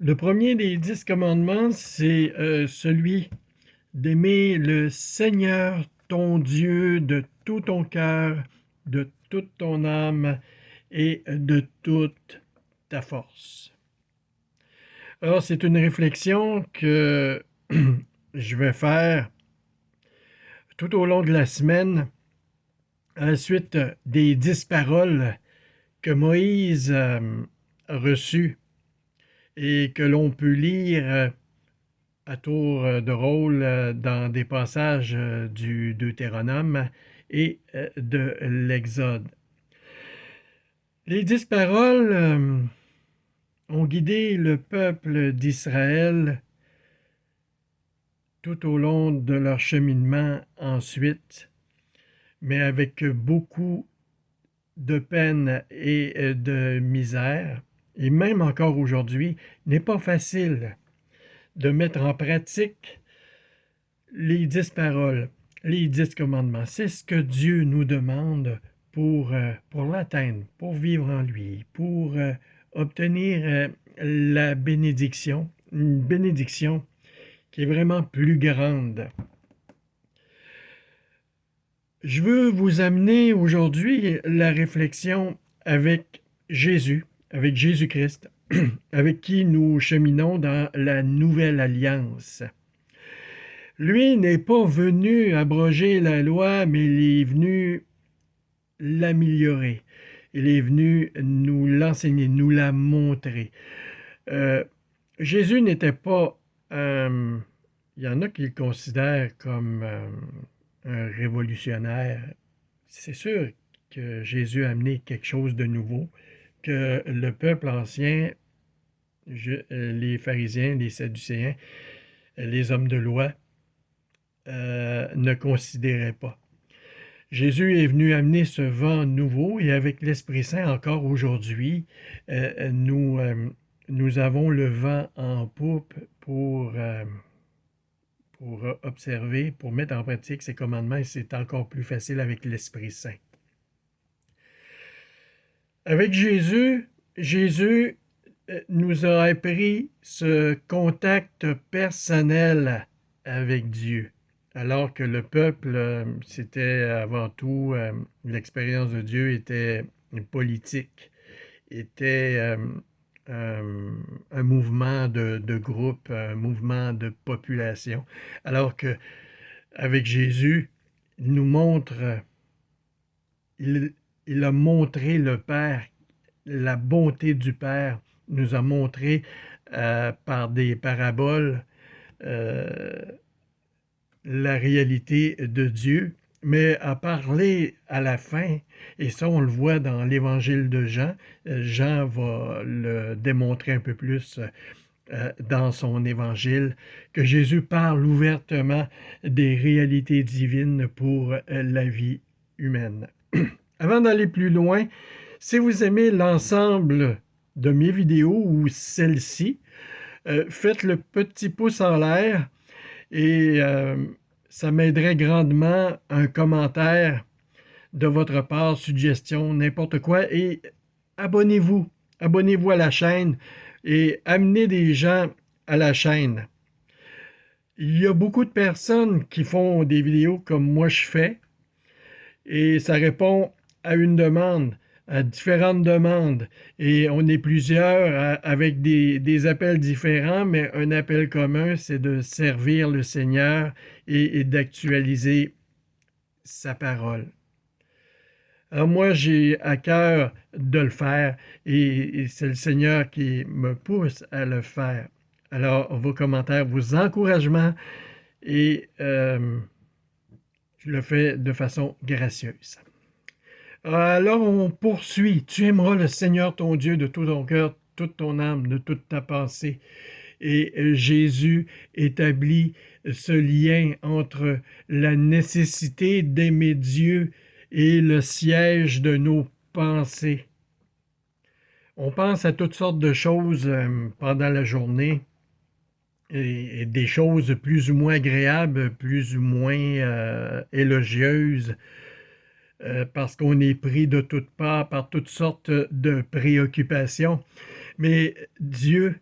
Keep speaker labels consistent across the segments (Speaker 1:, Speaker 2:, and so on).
Speaker 1: Le premier des 10 commandements, c'est celui d'aimer le Seigneur ton Dieu de tout ton cœur, de toute ton âme et de toute ta force. Alors, c'est une réflexion que je vais faire tout au long de la semaine, à la suite des 10 paroles que Moïse a reçues et que l'on peut lire à tour de rôle dans des passages du Deutéronome et de l'Exode. Les 10 paroles ont guidé le peuple d'Israël tout au long de leur cheminement ensuite, mais avec beaucoup de peine et de misère. Et même encore aujourd'hui, il n'est pas facile de mettre en pratique les 10 paroles, les 10 commandements. C'est ce que Dieu nous demande pour l'atteindre, pour vivre en lui, pour obtenir la bénédiction, une bénédiction qui est vraiment plus grande. Je veux vous amener aujourd'hui la réflexion avec Jésus-Christ, avec qui nous cheminons dans la nouvelle alliance. Lui n'est pas venu abroger la loi, mais il est venu l'améliorer. Il est venu nous l'enseigner, nous la montrer. Jésus n'était pas... il y en a qui le considèrent comme un révolutionnaire. C'est sûr que Jésus a amené quelque chose de nouveau, que le peuple ancien, les pharisiens, les sadducéens, les hommes de loi, ne considéraient pas. Jésus est venu amener ce vent nouveau et avec l'Esprit Saint, encore aujourd'hui, nous avons le vent en poupe pour observer, pour mettre en pratique ces commandements et c'est encore plus facile avec l'Esprit Saint. Avec Jésus nous a appris ce contact personnel avec Dieu. Alors que le peuple, c'était avant tout, l'expérience de Dieu était politique, était un mouvement de groupe, un mouvement de population. Alors que avec Jésus, il nous montre, il a montré le Père, la bonté du Père, nous a montré par des paraboles la réalité de Dieu, mais a parlé à la fin, et ça on le voit dans l'évangile de Jean. Jean va le démontrer un peu plus dans son évangile, que Jésus parle ouvertement des réalités divines pour la vie humaine. Avant d'aller plus loin, si vous aimez l'ensemble de mes vidéos ou celle-ci, faites le petit pouce en l'air et ça m'aiderait grandement, un commentaire de votre part, suggestion, n'importe quoi, et abonnez-vous à la chaîne et amenez des gens à la chaîne. Il y a beaucoup de personnes qui font des vidéos comme moi je fais et ça répond à une demande, à différentes demandes. Et on est plusieurs avec des appels différents, mais un appel commun, c'est de servir le Seigneur et d'actualiser sa parole. Alors moi, j'ai à cœur de le faire et c'est le Seigneur qui me pousse à le faire. Alors, vos commentaires, vos encouragements, et je le fais de façon gracieuse. Alors, on poursuit. Tu aimeras le Seigneur ton Dieu de tout ton cœur, toute ton âme, de toute ta pensée. Et Jésus établit ce lien entre la nécessité d'aimer Dieu et le siège de nos pensées. On pense à toutes sortes de choses pendant la journée, et des choses plus ou moins agréables, plus ou moins élogieuses, parce qu'on est pris de toutes parts par toutes sortes de préoccupations. Mais Dieu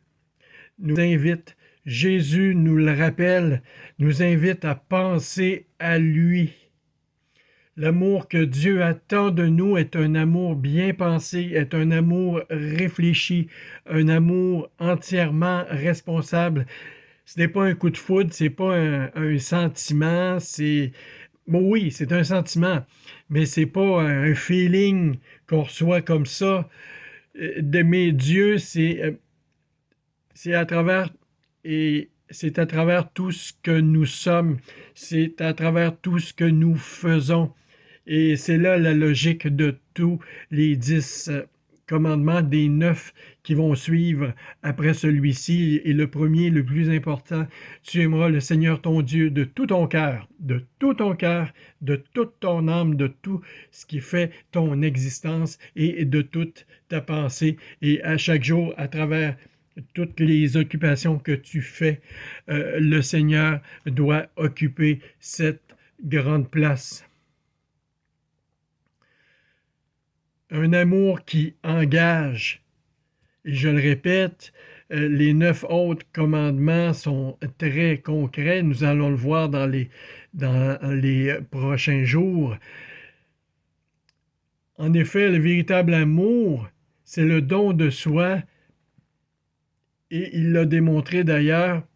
Speaker 1: nous invite, Jésus nous le rappelle, nous invite à penser à lui. L'amour que Dieu attend de nous est un amour bien pensé, est un amour réfléchi, un amour entièrement responsable. Ce n'est pas un coup de foudre, c'est pas un sentiment, c'est... Bon, oui, c'est un sentiment, mais c'est pas un feeling qu'on reçoit comme ça. D'aimer Dieu, c'est à travers et c'est à travers tout ce que nous sommes, c'est à travers tout ce que nous faisons. Et c'est là la logique de tous les 10 commandements, des 9 qui vont suivre après celui-ci. Et le premier, le plus important, tu aimeras le Seigneur ton Dieu de tout ton cœur, de tout ton cœur, de toute ton âme, de tout ce qui fait ton existence et de toute ta pensée. Et à chaque jour, à travers toutes les occupations que tu fais, le Seigneur doit occuper cette grande place. Un amour qui engage. Et je le répète, les 9 autres commandements sont très concrets. Nous allons le voir dans les prochains jours. En effet, le véritable amour, c'est le don de soi. Et il l'a démontré d'ailleurs,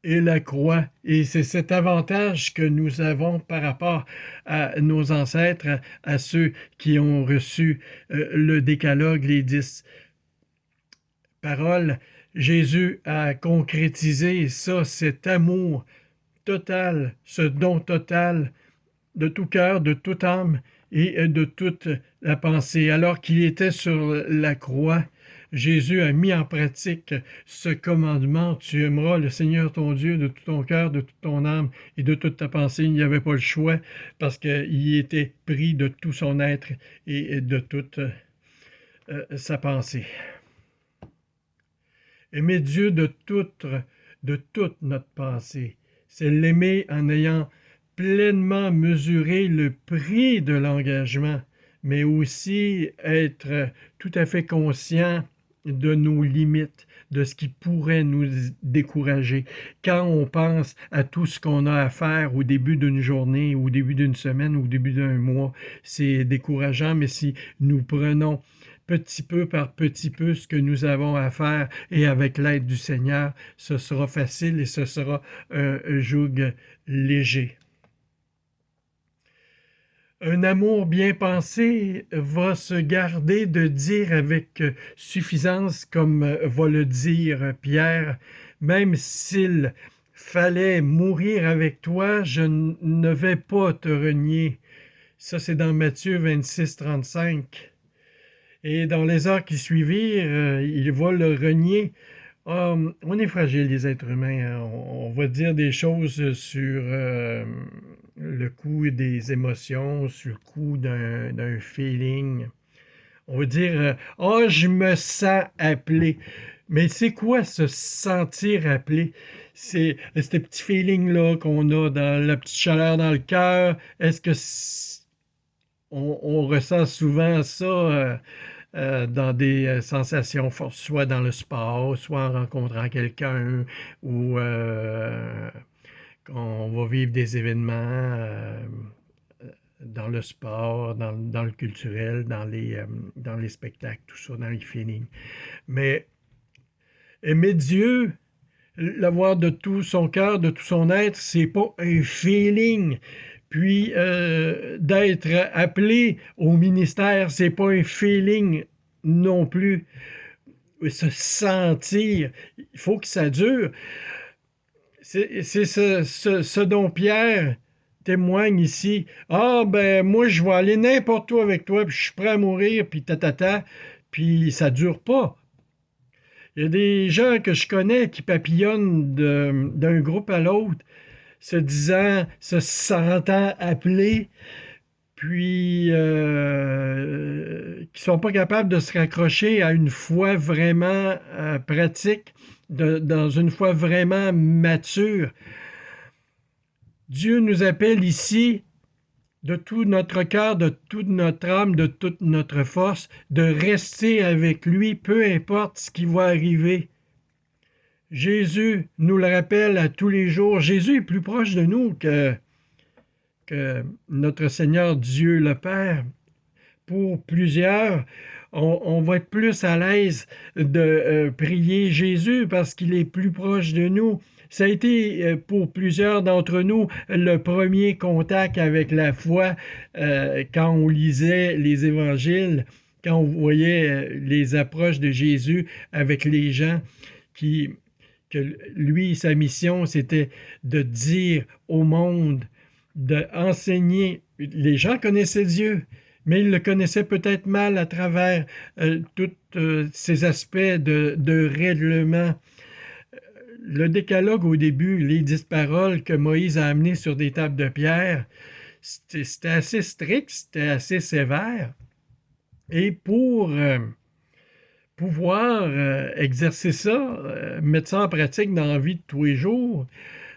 Speaker 1: et la croix. Et c'est cet avantage que nous avons par rapport à nos ancêtres, à ceux qui ont reçu le décalogue, les 10 paroles. Jésus a concrétisé ça, cet amour total, ce don total de tout cœur, de toute âme et de toute la pensée. Alors qu'il était sur la croix, Jésus a mis en pratique ce commandement. Tu aimeras le Seigneur ton Dieu de tout ton cœur, de toute ton âme et de toute ta pensée. Il n'y avait pas le choix parce qu'il était pris de tout son être et de toute sa pensée. Aimer Dieu de toute notre pensée, c'est l'aimer en ayant pleinement mesuré le prix de l'engagement, mais aussi être tout à fait conscient de nos limites, de ce qui pourrait nous décourager. Quand on pense à tout ce qu'on a à faire au début d'une journée, au début d'une semaine, au début d'un mois, c'est décourageant, mais si nous prenons petit peu par petit peu ce que nous avons à faire et avec l'aide du Seigneur, ce sera facile et ce sera un joug léger. Un amour bien pensé va se garder de dire avec suffisance, comme va le dire Pierre, même s'il fallait mourir avec toi, je ne vais pas te renier. Ça, c'est dans Matthieu 26, 35. Et dans les heures qui suivirent, il va le renier. On est fragile, les êtres humains. Hein? On va dire des choses sur le coup des émotions, sur le coup d'un feeling. On va dire « Oh, je me sens appelé ». Mais c'est quoi se sentir appelé? C'est ce petit feeling-là qu'on a, dans la petite chaleur dans le cœur. Est-ce que on ressent souvent ça dans des sensations fortes, soit dans le sport, soit en rencontrant quelqu'un, ou on va vivre des événements dans le sport, dans le culturel, dans les spectacles, tout ça, dans les feelings. Mais aimer Dieu, l'avoir de tout son cœur, de tout son être, c'est pas un feeling. Puis d'être appelé au ministère, c'est pas un feeling non plus. Se sentir, il faut que ça dure. C'est ce dont Pierre témoigne ici. Ah, ben moi, je vais aller n'importe où avec toi, puis je suis prêt à mourir, puis puis ça dure pas. Il y a des gens que je connais qui papillonnent d'un groupe à l'autre, se sentant appelés, puis qui ne sont pas capables de se raccrocher à une foi vraiment pratique, dans une foi vraiment mature. Dieu nous appelle ici, de tout notre cœur, de toute notre âme, de toute notre force, de rester avec lui, peu importe ce qui va arriver. Jésus nous le rappelle à tous les jours. Jésus est plus proche de nous que notre Seigneur Dieu le Père. Pour plusieurs, on va être plus à l'aise de prier Jésus parce qu'il est plus proche de nous. Ça a été pour plusieurs d'entre nous le premier contact avec la foi quand on lisait les évangiles, quand on voyait les approches de Jésus avec les gens que lui, sa mission, c'était de dire au monde, d'enseigner. Les gens connaissaient Dieu, mais ils le connaissaient peut-être mal à travers tous ces aspects de règlement. Le décalogue au début, les 10 paroles que Moïse a amenées sur des tables de pierre, c'était assez strict, c'était assez sévère. Et pour pouvoir exercer ça, mettre ça en pratique dans la vie de tous les jours,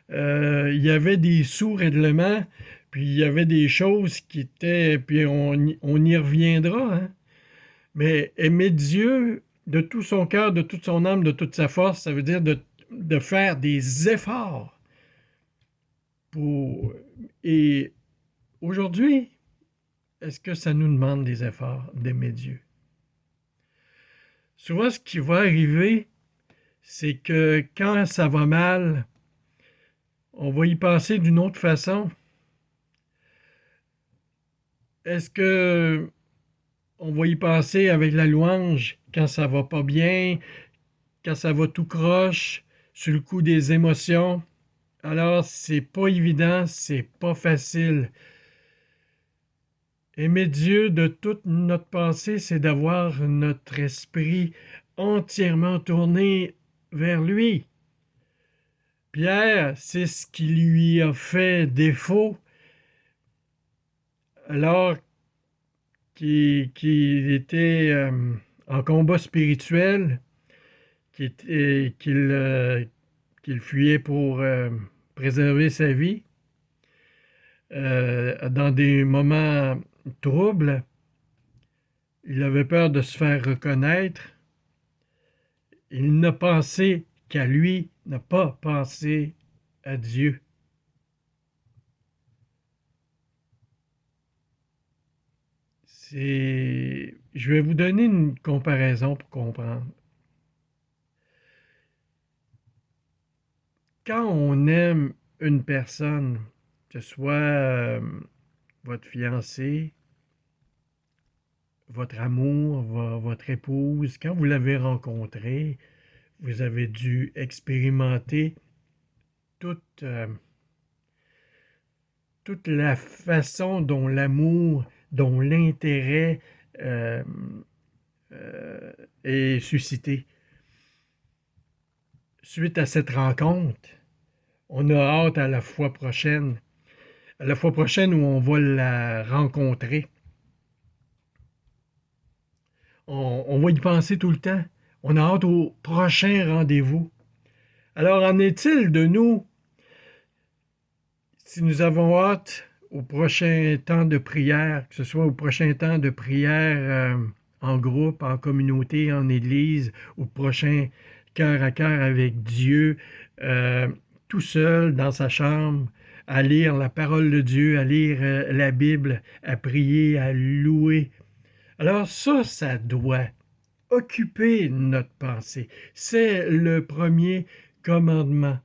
Speaker 1: il y avait des sous-règlements, puis il y avait des choses qui étaient, puis on y reviendra, hein? Mais aimer Dieu de tout son cœur, de toute son âme, de toute sa force, ça veut dire de faire des efforts pour... Et aujourd'hui, est-ce que ça nous demande des efforts d'aimer Dieu? Souvent, ce qui va arriver, c'est que quand ça va mal, on va y penser d'une autre façon. Est-ce que on va y penser avec la louange quand ça va pas bien, quand ça va tout croche, sur le coup des émotions? Alors, c'est pas évident, c'est pas facile. Aimer Dieu de toute notre pensée, c'est d'avoir notre esprit entièrement tourné vers lui. Pierre, c'est ce qui lui a fait défaut alors qu'il était en combat spirituel, qu'il fuyait pour préserver sa vie. Dans des moments troubles, il avait peur de se faire reconnaître. Il n'a pensé qu'à lui, n'a pas pensé à Dieu. Je vais vous donner une comparaison pour comprendre. Quand on aime une personne, que ce soit votre fiancé, votre amour, votre épouse, quand vous l'avez rencontré, vous avez dû expérimenter toute la façon dont l'amour, dont l'intérêt est suscité. Suite à cette rencontre, on a hâte à la fois prochaine où on va la rencontrer. On va y penser tout le temps. On a hâte au prochain rendez-vous. Alors, en est-il de nous si nous avons hâte au prochain temps de prière, que ce soit au prochain temps de prière en groupe, en communauté, en église, au prochain cœur à cœur avec Dieu, tout seul dans sa chambre, à lire la parole de Dieu, à lire la Bible, à prier, à louer. Alors ça doit occuper notre pensée. C'est le premier commandement.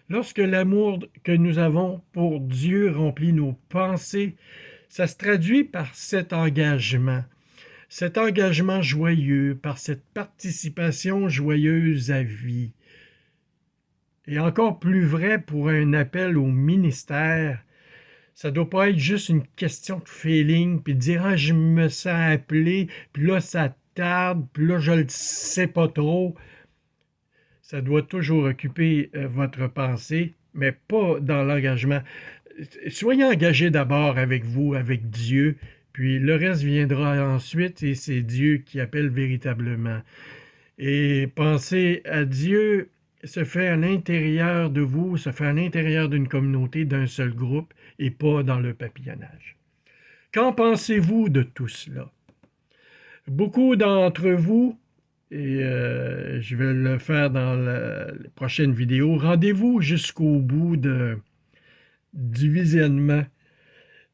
Speaker 1: Lorsque l'amour que nous avons pour Dieu remplit nos pensées, ça se traduit par cet engagement joyeux, par cette participation joyeuse à vie. Et encore plus vrai pour un appel au ministère, ça ne doit pas être juste une question de feeling, puis de dire « Ah, je me sens appelé, puis là, ça tarde, puis là, je ne le sais pas trop. » Ça doit toujours occuper votre pensée, mais pas dans l'engagement. Soyez engagés d'abord avec vous, avec Dieu, puis le reste viendra ensuite, et c'est Dieu qui appelle véritablement. Et penser à Dieu se fait à l'intérieur de vous, se fait à l'intérieur d'une communauté, d'un seul groupe, et pas dans le papillonnage. Qu'en pensez-vous de tout cela? Beaucoup d'entre vous et je vais le faire dans la prochaine vidéo. Rendez-vous jusqu'au bout du visionnement.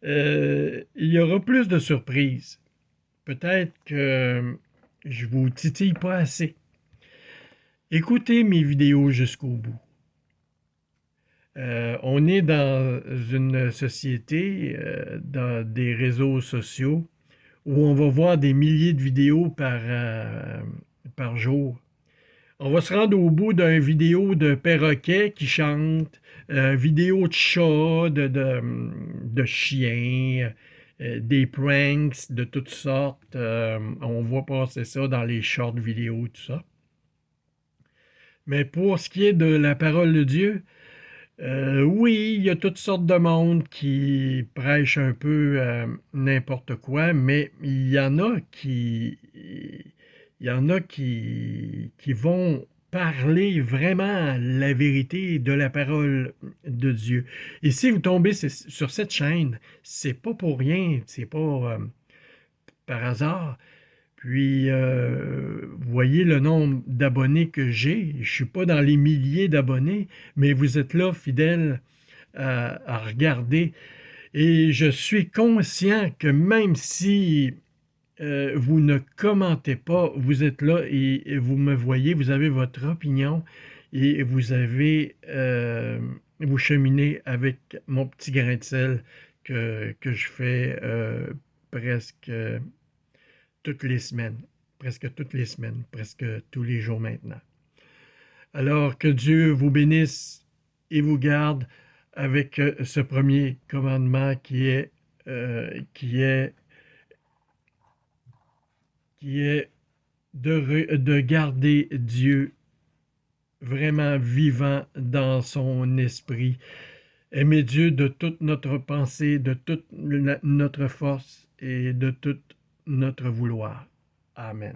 Speaker 1: Il y aura plus de surprises. Peut-être que je vous titille pas assez. Écoutez mes vidéos jusqu'au bout. On est dans une société, dans des réseaux sociaux, où on va voir des milliers de vidéos par jour. On va se rendre au bout d'une vidéo de perroquet qui chante, vidéo de chats, de chiens, des pranks de toutes sortes. On voit passer ça dans les shorts vidéos, tout ça. Mais pour ce qui est de la parole de Dieu, oui, il y a toutes sortes de monde qui prêchent un peu n'importe quoi, mais il y en a qui vont parler vraiment la vérité de la parole de Dieu. Et si vous tombez sur cette chaîne, c'est pas pour rien, c'est pas par hasard. Puis, vous voyez le nombre d'abonnés que j'ai. Je ne suis pas dans les milliers d'abonnés, mais vous êtes là, fidèles à regarder. Et je suis conscient que même si vous ne commentez pas, vous êtes là et vous me voyez, vous avez votre opinion et vous cheminez avec mon petit grain de sel que je fais presque toutes les semaines, presque toutes les semaines, presque tous les jours maintenant. Alors que Dieu vous bénisse et vous garde avec ce premier commandement qui est de garder Dieu vraiment vivant dans son esprit. Aimer Dieu de toute notre pensée, de toute notre force et de tout notre vouloir. Amen.